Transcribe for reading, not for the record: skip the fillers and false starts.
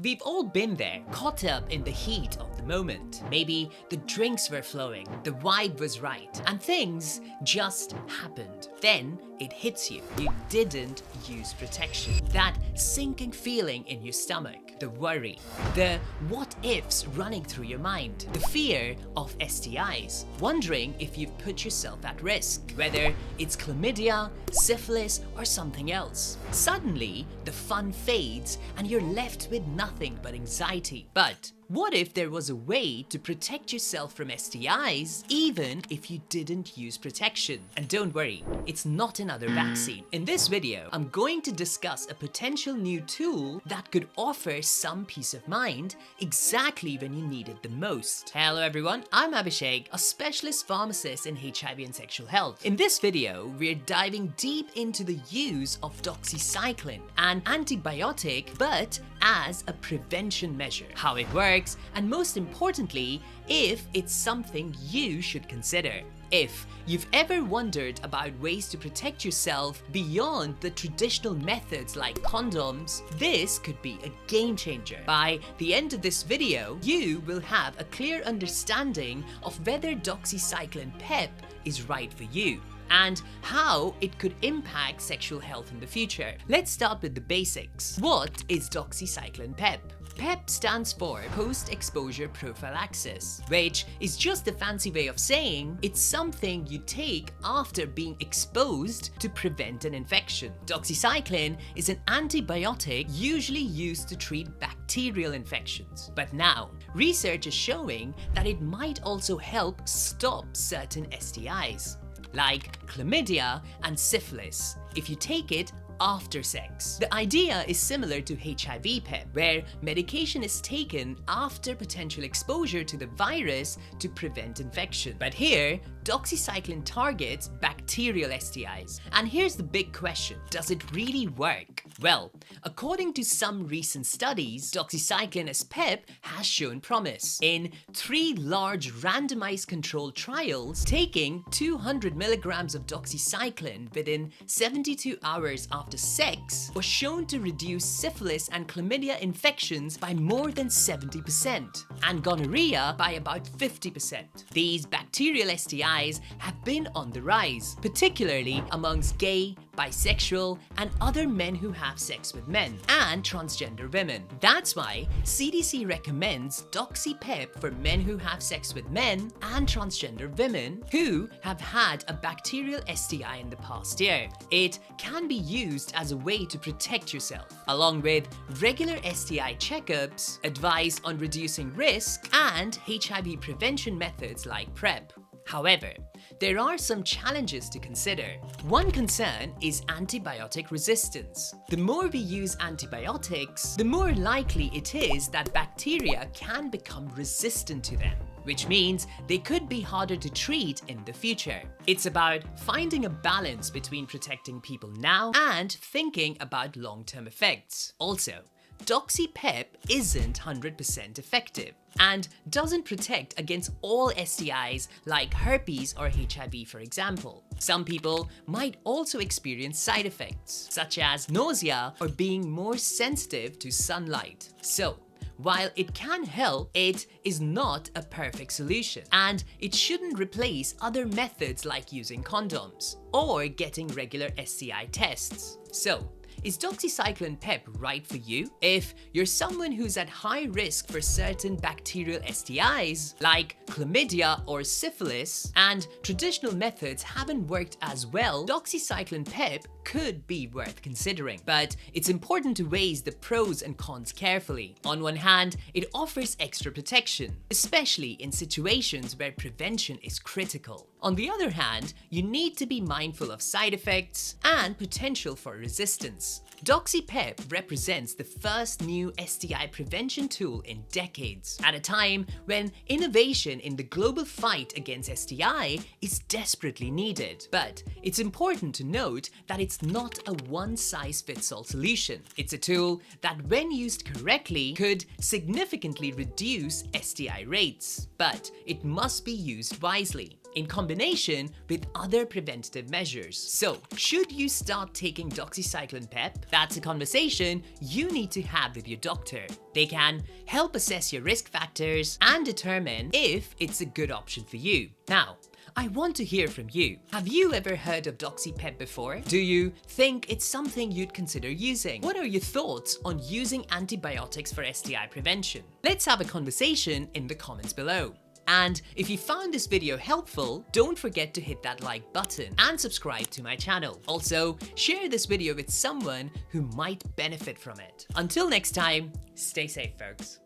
We've all been there, caught up in the heat of the moment. Maybe the drinks were flowing, the vibe was right, and things just happened. Then it hits you. You didn't use protection. That sinking feeling in your stomach, the worry, the what ifs running through your mind, the fear of STIs, wondering if you've put yourself at risk, whether it's chlamydia, syphilis, or something else. Suddenly, the fun fades and you're left with nothing but anxiety. But what if there was a way to protect yourself from STIs even if you didn't use protection? And don't worry, it's not another vaccine. In this video, I'm going to discuss a potential new tool that could offer some peace of mind exactly when you need it the most. Hello everyone, I'm Abhishek, a specialist pharmacist in HIV and sexual health. In this video, we're diving deep into the use of doxycycline, an antibiotic but as a prevention measure, how it works, and most importantly, if it's something you should consider. If you've ever wondered about ways to protect yourself beyond the traditional methods like condoms, this could be a game changer. By the end of this video, you will have a clear understanding of whether doxycycline PEP is right for you and how it could impact sexual health in the future. Let's start with the basics. What is doxycycline PEP? PEP stands for post-exposure prophylaxis, which is just a fancy way of saying it's something you take after being exposed to prevent an infection. Doxycycline is an antibiotic usually used to treat bacterial infections. But now, research is showing that it might also help stop certain STIs, like chlamydia and syphilis, if you take it after sex. The idea is similar to HIV PEP, where medication is taken after potential exposure to the virus to prevent infection. But here, doxycycline targets bacterial STIs. And here's the big question, does it really work? Well, according to some recent studies, doxycycline as PEP has shown promise. In 3 large randomized controlled trials, taking 200 milligrams of doxycycline within 72 hours after sex was shown to reduce syphilis and chlamydia infections by more than 70% and gonorrhea by about 50%. These bacterial STIs have been on the rise, particularly amongst gay, bisexual, and other men who have sex with men, and transgender women. That's why CDC recommends doxy-PEP for men who have sex with men and transgender women who have had a bacterial STI in the past year. It can be used as a way to protect yourself, along with regular STI checkups, advice on reducing risk, and HIV prevention methods like PrEP. However, there are some challenges to consider. One concern is antibiotic resistance. The more we use antibiotics, the more likely it is that bacteria can become resistant to them, which means they could be harder to treat in the future. It's about finding a balance between protecting people now and thinking about long-term effects. Also, doxy-PEP isn't 100% effective and doesn't protect against all STIs like herpes or HIV, for example. Some people might also experience side effects, such as nausea or being more sensitive to sunlight. So, while it can help, it is not a perfect solution, and it shouldn't replace other methods like using condoms or getting regular STI tests. So, is doxycycline PEP right for you? If you're someone who's at high risk for certain bacterial STIs like chlamydia or syphilis, and traditional methods haven't worked as well, doxycycline PEP could be worth considering. But it's important to weigh the pros and cons carefully. On one hand, it offers extra protection, especially in situations where prevention is critical. On the other hand, you need to be mindful of side effects and potential for resistance. Doxy-PEP represents the first new STI prevention tool in decades, at a time when innovation in the global fight against STI is desperately needed. But it's important to note that it's not a one-size-fits-all solution. It's a tool that, when used correctly, could significantly reduce STI rates, but it must be used wisely. in combination with other preventative measures. So, should you start taking doxycycline PEP? That's a conversation you need to have with your doctor. They can help assess your risk factors and determine if it's a good option for you. Now, I want to hear from you. Have you ever heard of doxy-PEP before? Do you think it's something you'd consider using? What are your thoughts on using antibiotics for STI prevention? Let's have a conversation in the comments below. And if you found this video helpful, don't forget to hit that like button and subscribe to my channel. Also, share this video with someone who might benefit from it. Until next time, stay safe, folks.